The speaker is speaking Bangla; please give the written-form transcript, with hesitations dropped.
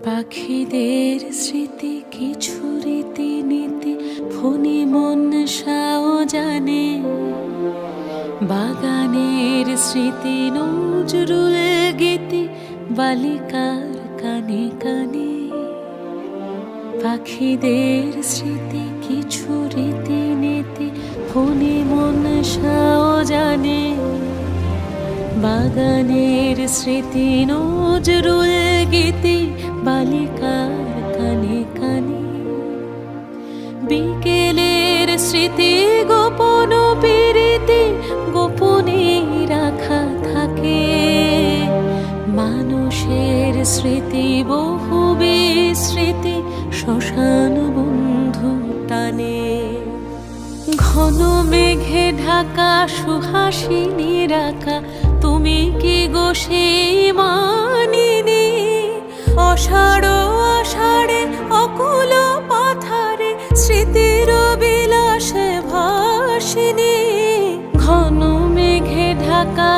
পাখিদের স্মৃতি কিছু রীতি নীতি ফণি মনসাও জানে। বাগানের স্মৃতি নজরুল গীতি বালিকার কানে কানে। পাখিদের স্মৃতি কিছু রীতি নীতি ফণি মনসাও জানে। বাগানের স্মৃতি নজরুল গীতি বালিকার কানে কানে। বিকেলের স্মৃতি গোপন প্রীতি গোপনে রাখা থাকে। মানুষের স্মৃতি বহু বিস্মৃতি শ্মশান বন্ধু টানে। ঘন মেঘে ঢাকা সুহাসিনী রাখা তুমি কি গো সেই মানিনী। অষাঢ় আষাঢ়ে অকুল পাথারে স্মৃতির বিলাসে ভাসিনী। ঘন মেঘে ঢাকা